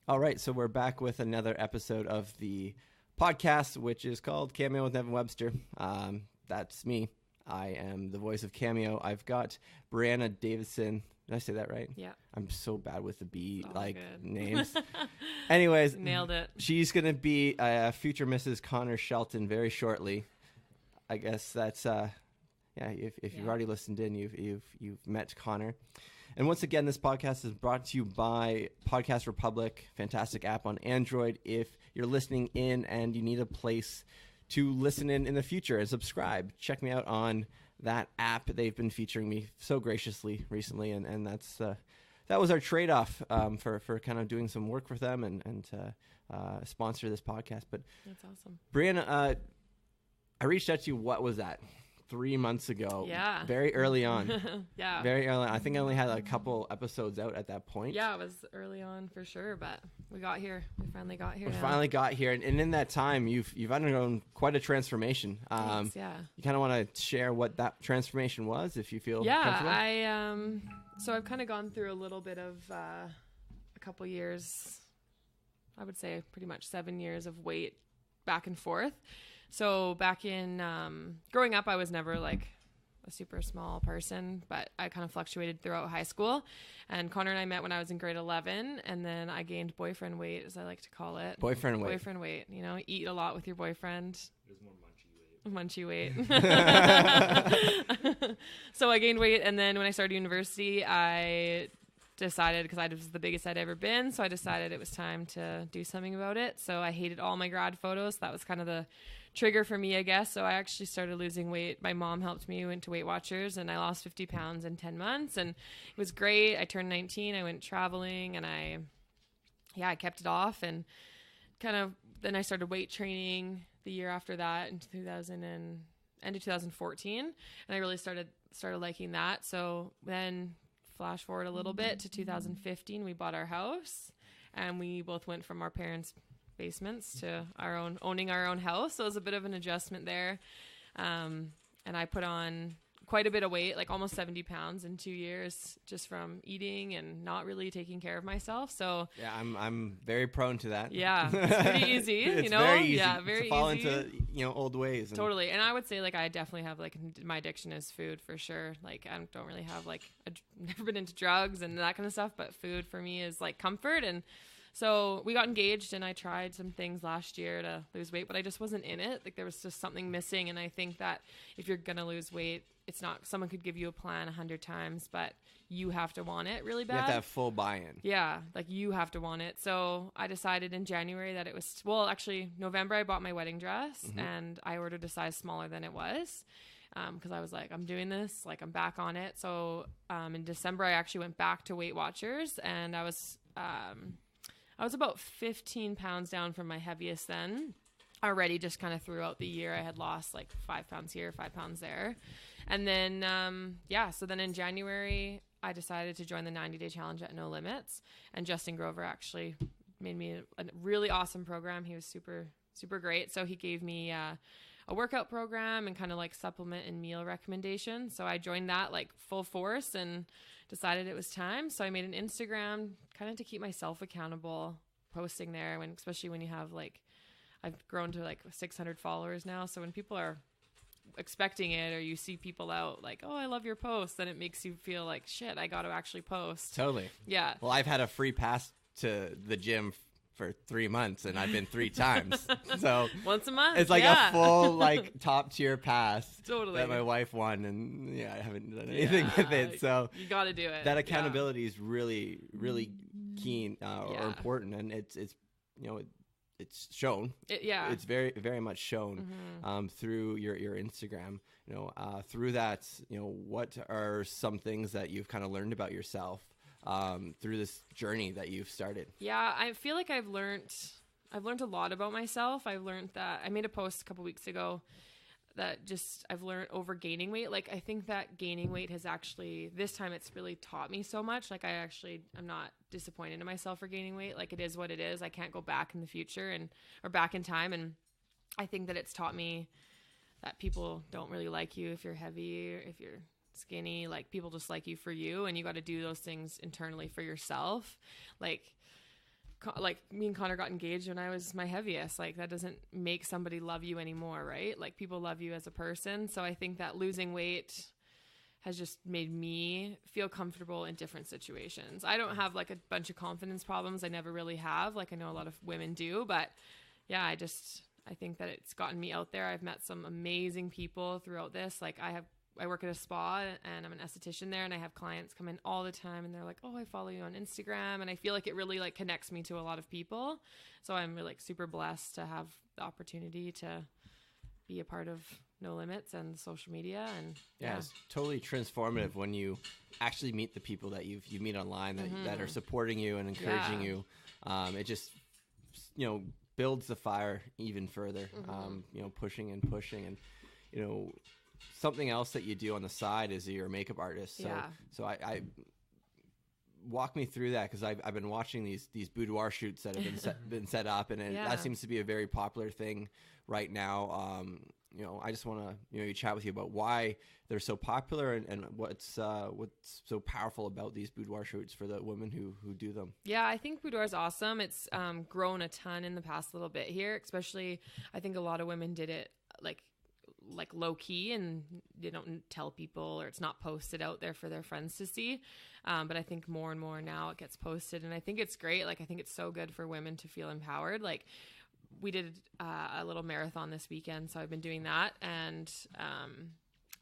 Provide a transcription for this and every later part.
All right, so we're back with another episode of the podcast, which is called Cameo with Nevin Webster. That's me. I am the voice of Cameo. I've got Brianna Davidson. Did I say that right? Yeah. I'm so bad with the B Good. names. Anyways, Nailed it. She's gonna be future Mrs. Connor Shelton very shortly. I guess that's If you've already listened in, you've met Connor. And once again, this podcast is brought to you by Podcast Republic, fantastic app on Android. If you're listening in and you need a place to listen in the future and subscribe, check me out on that app. They've been featuring me so graciously recently, and that was our trade-off for kind of doing some work with them and sponsor this podcast. But that's awesome. Brianna, I reached out to you, what was that? 3 months ago. Yeah. Very early on. Yeah. Very early on. I think I only had a couple episodes out at that point. Yeah, it was early on for sure, but we got here. We finally got here. Finally got here. And in that time, you've undergone quite a transformation. Thanks, yeah. You kind of want to share what that transformation was, if you feel comfortable? Yeah, so I've kind of gone through a little bit of a couple years, I would say pretty much 7 years of weight back and forth. So back in growing up, I was never like a super small person, but I kind of fluctuated throughout high school. And Connor and I met when I was in grade 11, and then I gained boyfriend weight, as I like to call it. Boyfriend weight. Boyfriend weight. You know, eat a lot with your boyfriend. There's more munchy weight. Munchy weight. So I gained weight, and then when I started university, I decided, because I was the biggest I'd ever been, so I decided it was time to do something about it. So I hated all my grad photos. That was kind of the trigger for me, I guess. So I actually started losing weight. My mom helped me, went to Weight Watchers, and I lost 50 pounds in 10 months, and it was great. I turned 19, I went traveling, and I kept it off, and kind of then I started weight training the year after that in end of 2014, and I really started liking that. So then flash forward a little bit to 2015, we bought our house, and we both went from our parents' basements to owning our own house. So it was a bit of an adjustment there. And I put on quite a bit of weight, like almost 70 pounds in 2 years, just from eating and not really taking care of myself. So yeah, I'm very prone to that. Yeah, it's pretty easy. It's you know, very easy yeah, very to fall easy. into old ways. Totally. And I would say like I definitely have like my addiction is food for sure. Like I don't really have never been into drugs and that kind of stuff, but food for me is like comfort. And so we got engaged, and I tried some things last year to lose weight, but I just wasn't in it. Like there was just something missing. And I think that if you're going to lose weight, it's not, someone could give you a plan 100 times, but you have to want it really bad. You have to have full buy-in. Yeah. Like you have to want it. So I decided in January that it was, November, I bought my wedding dress, and I ordered a size smaller than it was. Cause I was like, I'm doing this, like I'm back on it. So, in December, I actually went back to Weight Watchers, and I was about 15 pounds down from my heaviest then already. Just kind of throughout the year, I had lost like 5 pounds here, 5 pounds there. And then, so then in January, I decided to join the 90-day challenge at No Limits. And Justin Grover actually made me a really awesome program. He was super, super great. So he gave me a workout program and kind of like supplement and meal recommendations. So I joined that like full force and decided it was time. So I made an Instagram kind of to keep myself accountable, posting there, especially when you have I've grown to like 600 followers now. So when people are expecting it, or you see people out like, oh, I love your post, then it makes you feel like shit, I got to actually post. Totally. Yeah. Well, I've had a free pass to the gym for 3 months, and I've been 3 times. So once a month. It's like a full top tier pass totally that my wife won, and I haven't done anything with it. So you got to do it. That accountability is really, really keen or important, and it's it's shown. It's very, very much shown through your Instagram. Through that, what are some things that you've kind of learned about yourself through this journey that you've started? Yeah, I feel like I've learned a lot about myself. I've learned that I made a post a couple weeks ago that just I've learned over gaining weight. Like I think that gaining weight has actually, this time it's really taught me so much. Like I'm not disappointed in myself for gaining weight. Like it is what it is. I can't go back in the future or back in time. And I think that it's taught me that people don't really like you if you're heavy or if you're skinny. Like people just like you for you, and you got to do those things internally for yourself. Like like me and Connor got engaged when I was my heaviest. Like that doesn't make somebody love you anymore, right? Like people love you as a person. So I think that losing weight has just made me feel comfortable in different situations. I don't have like a bunch of confidence problems. I never really have. Like I know a lot of women do, but yeah, I think that it's gotten me out there. I've met some amazing people throughout this. Like I work at a spa and I'm an esthetician there, and I have clients come in all the time and they're like, oh, I follow you on Instagram. And I feel like it really like connects me to a lot of people. So I'm really like super blessed to have the opportunity to be a part of No Limits and social media. And yeah, it's totally transformative when you actually meet the people that you meet online that are supporting you and encouraging you. It just, builds the fire even further, pushing and, something else that you do on the side is you're a makeup artist. So I walk me through that, because I've been watching these boudoir shoots that have been set up, and that seems to be a very popular thing right now. I just want to chat with you about why they're so popular and what's so powerful about these boudoir shoots for the women who do them. Yeah, I think boudoir is awesome. It's grown a ton in the past little bit here, especially I think a lot of women did it like low key, and they don't tell people, or it's not posted out there for their friends to see. But I think more and more now it gets posted, and I think it's great. Like I think it's so good for women to feel empowered. Like we did a little marathon this weekend, so I've been doing that, and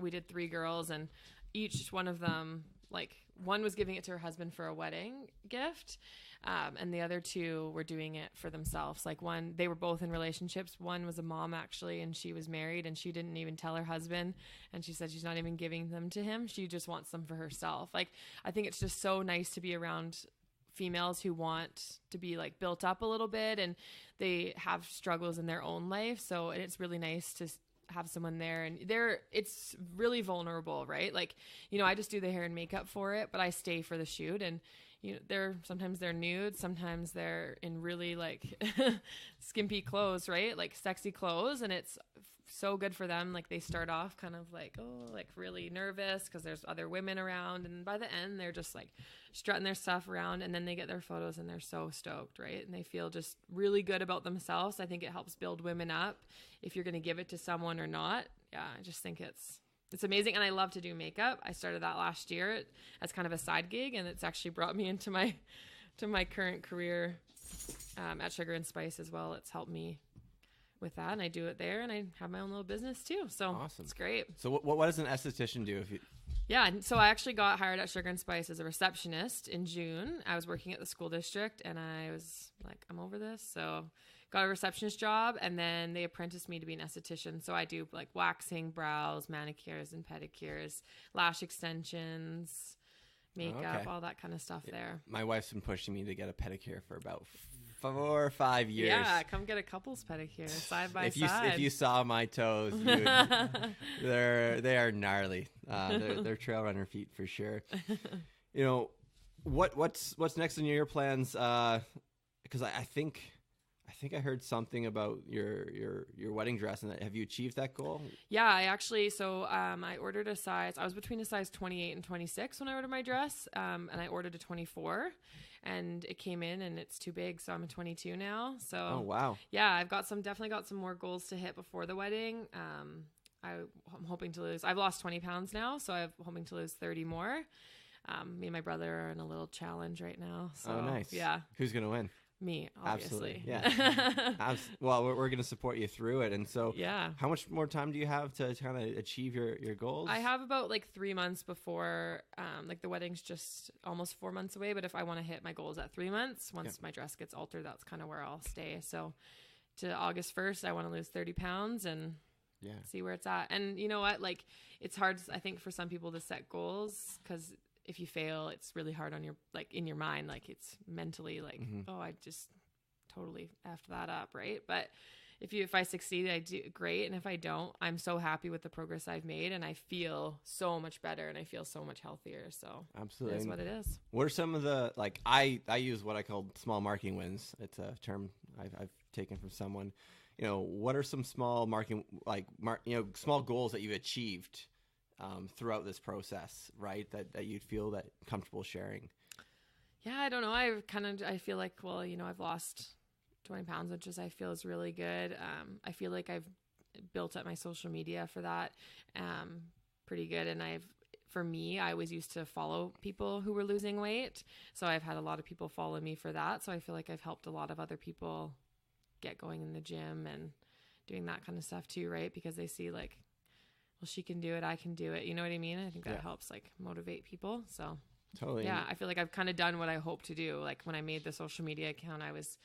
we did 3 girls, and each one of them, like one was giving it to her husband for a wedding gift, and the other 2 were doing it for themselves. Like they were both in relationships. One was a mom actually, and she was married, and she didn't even tell her husband, and she said she's not even giving them to him. She just wants them for herself. Like I think it's just so nice to be around females who want to be like built up a little bit, and they have struggles in their own life. So it's really nice to have someone there, and it's really vulnerable, right? Like, I just do the hair and makeup for it, but I stay for the shoot, and sometimes they're nude, sometimes they're in really like skimpy clothes, right? Like sexy clothes, and it's so good for them. Like they start off kind of like, like really nervous because there's other women around, and by the end they're just like strutting their stuff around, and then they get their photos and they're so stoked, right? And they feel just really good about themselves. I think it helps build women up if you're going to give it to someone or not. Yeah, I just think it's amazing. And I love to do makeup. I started that last year as kind of a side gig, and it's actually brought me into my current career at Sugar and Spice as well. It's helped me with that, and I do it there, and I have my own little business too. So awesome. It's great. So what does an esthetician do? Yeah, so I actually got hired at Sugar and Spice as a receptionist in June. I was working at the school district, and I was like, I'm over this. So got a receptionist job, and then they apprenticed me to be an esthetician. So I do like waxing, brows, manicures and pedicures, lash extensions, makeup, all that kind of stuff there. My wife's been pushing me to get a pedicure for about 4 or 5 years. Yeah, come get a couple's pedicure side by side. If you saw my toes, they are gnarly. They're trail runner feet for sure. What's next in your plans? Because I think I heard something about your wedding dress, and have you achieved that goal? Yeah, I ordered a size. I was between a size 28 and 26 when I ordered my dress, and I ordered a 24. And it came in, and it's too big, so I'm a 22 now. So oh wow, yeah, I've definitely got some more goals to hit before the wedding. I'm hoping to lose. I've lost 20 pounds now, so I'm hoping to lose 30 more. Me and my brother are in a little challenge right now. So, oh nice. Yeah. Who's gonna win? Me, obviously. Absolutely. Yeah. Well, we're going to support you through it. And so yeah. How much more time do you have to kind of achieve your goals? I have about like 3 months before, like the wedding's just almost 4 months away. But if I want to hit my goals at 3 months, once my dress gets altered, that's kind of where I'll stay. So to August 1st, I want to lose 30 pounds and see where it's at. And you know what? Like it's hard, I think, for some people to set goals because if you fail, it's really hard on your, like in your mind, like it's mentally like, oh, I just totally effed that up. Right. But if I succeed, I do great. And if I don't, I'm so happy with the progress I've made, and I feel so much better and I feel so much healthier. So absolutely, it is what it is. What are some of the, like, I use what I call small marketing wins. It's a term I've taken from someone. What are some small marketing, small goals that you've achieved throughout this process, right? That you'd feel that comfortable sharing? Yeah, I don't know. I feel like, well, you know, I've lost 20 pounds, which I feel is really good. I feel like I've built up my social media for that pretty good. And for me, I always used to follow people who were losing weight. So I've had a lot of people follow me for that. So I feel like I've helped a lot of other people get going in the gym and doing that kind of stuff too, right? Because they see like, well, she can do it, I can do it. You know what I mean? I think that helps like motivate people. So totally. Yeah, I feel like I've kind of done what I hope to do. Like when I made the social media account, I was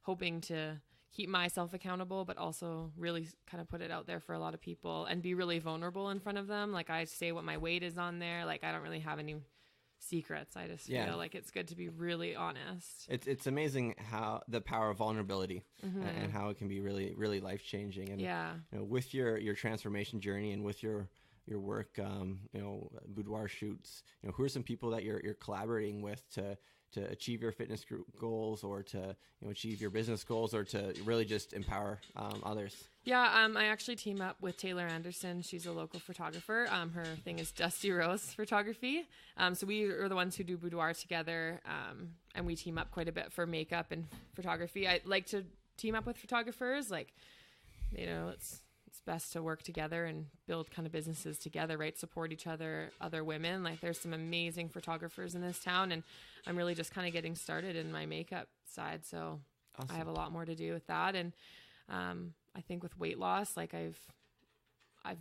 hoping to keep myself accountable, but also really kind of put it out there for a lot of people and be really vulnerable in front of them. Like I say what my weight is on there. Like I don't really have any secrets. I just feel like it's good to be really honest. It's amazing how the power of vulnerability and how it can be really, really life changing. And you know, with your transformation journey and with your work, you know, boudoir shoots, you know, who are some people that you're collaborating with to achieve your fitness goals, or to, you know, achieve your business goals, or to really just empower others? Yeah, I actually team up with Taylor Anderson. She's a local photographer. Her thing is Dusty Rose Photography. So we are the ones who do boudoir together, and we team up quite a bit for makeup and photography. I like to team up with photographers. Like, you know, it's best to work together and build kind of businesses together, right? Support each other, other women. Like there's some amazing photographers in this town, and I'm really just kind of getting started in my makeup side. So awesome. I have a lot more to do with that. And I think with weight loss, like I've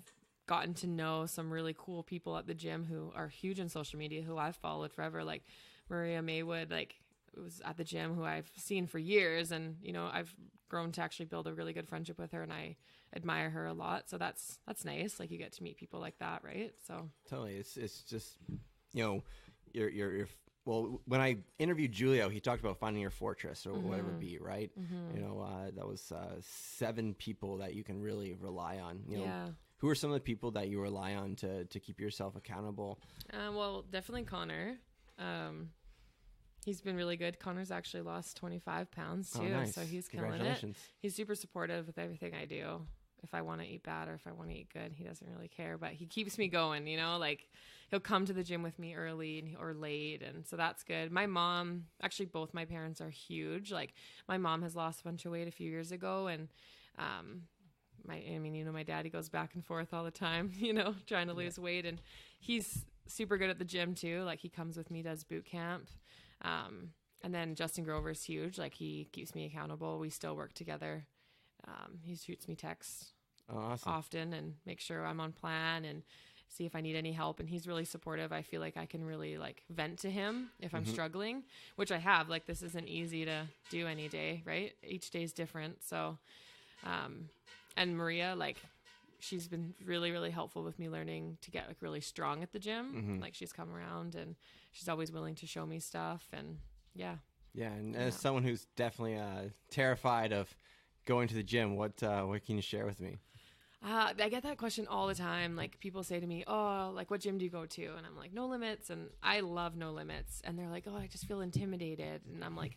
gotten to know some really cool people at the gym who are huge in social media, who I've followed forever. Like Maria Maywood, like was at the gym, who I've seen for years. And, you know, I've grown to actually build a really good friendship with her, and I admire her a lot. So that's nice. Like you get to meet people like that, right? So totally. It's just, you know, you're well, when I interviewed Julio, he talked about finding your fortress, or whatever it be, right? You know, that was 7 people that you can really rely on. You know, who are some of the people that you rely on to keep yourself accountable? Well, definitely Connor. He's been really good. Connor's actually lost 25 pounds too. Oh, nice. So he's killing it. He's super supportive with everything I do. If I want to eat bad or if I want to eat good, he doesn't really care, but he keeps me going, you know, like he'll come to the gym with me early or late. And so that's good. My mom, actually both my parents are huge. Like my mom has lost a bunch of weight a few years ago. And, my daddy goes back and forth all the time, you know, trying to lose weight, and he's super good at the gym too. Like he comes with me, does boot camp. And then Justin Grover's huge. Like he keeps me accountable. We still work together. He shoots me texts often and makes sure I'm on plan and see if I need any help. And he's really supportive. I feel like I can really like vent to him if I'm struggling, which I have. Like this isn't easy to do any day, right? Each day is different. So, and Maria, like she's been really, really helpful with me learning to get like really strong at the gym. Like she's come around and she's always willing to show me stuff. And yeah. And as someone who's definitely terrified of going to the gym, what can you share with me? I get that question all the time. Like people say to me, oh, like what gym do you go to? And I'm like, No Limits. And I love No Limits. And they're like, oh, I just feel intimidated. And I'm like,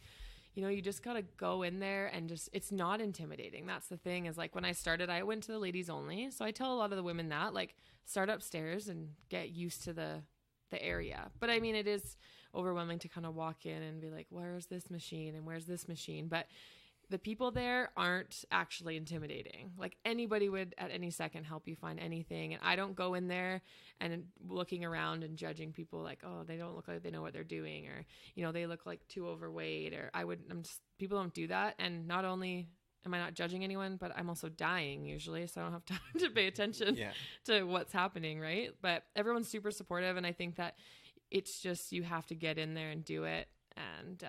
you know, you just got to go in there and just, it's not intimidating. That's the thing is like when I started, I went to the ladies only. So I tell a lot of the women that like start upstairs and get used to the area. But I mean, it is overwhelming to kind of walk in and be like, where's this machine and where's this machine? But the people there aren't actually intimidating. Like anybody would at any second help you find anything. And I don't go in there and looking around and judging people like, oh, they don't look like they know what they're doing, or, you know, they look like too overweight, or people don't do that. And not only am I not judging anyone, but I'm also dying usually. So I don't have time to pay attention to what's happening. Right. But everyone's super supportive. And I think that it's just, you have to get in there and do it. And,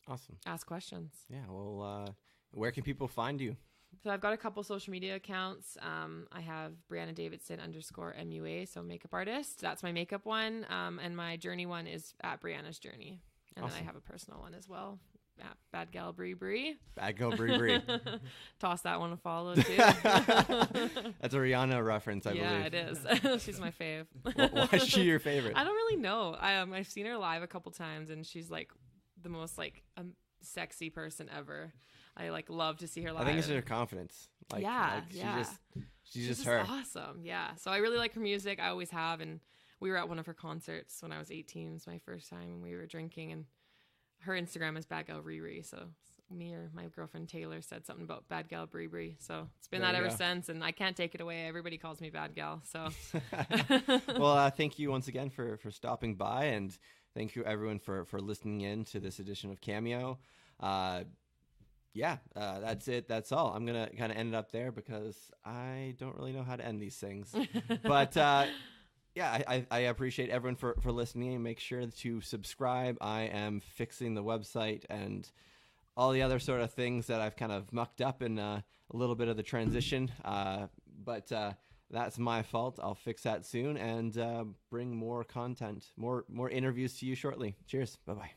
awesome. Ask questions. Yeah. Well, where can people find you? So I've got a couple social media accounts. I have Brianna Davidson _MUA. So makeup artist. That's my makeup one. And my journey one is at Brianna's Journey. And awesome. Then I have a personal one as well. At Bad Gal Brie Brie. Bad Gal Brie Brie. Toss that one a follow too. That's a Rihanna reference, I believe. Yeah, it is. She's my fave. Why is she your favorite? I don't really know. I've seen her live a couple times, and she's like the most like sexy person ever. I like love to see her live. I think it's her confidence. Like, she's just her. Awesome. Yeah. So I really like her music. I always have. And we were at one of her concerts when I was 18. It was my first time, and we were drinking, and her Instagram is Bad Gal Riri. So me or my girlfriend Taylor said something about Bad Gal Bree. So it's been There that you ever go. since, and I can't take it away. Everybody calls me Bad Gal. So Well, thank you once again for stopping by, and thank you everyone for listening in to this edition of Cameo. That's it. That's all. I'm gonna kind of end it up there because I don't really know how to end these things. But I appreciate everyone for listening. Make sure to subscribe. I am fixing the website and all the other sort of things that I've kind of mucked up in a little bit of the transition. But that's my fault. I'll fix that soon and bring more content, more interviews to you shortly. Cheers. Bye-bye.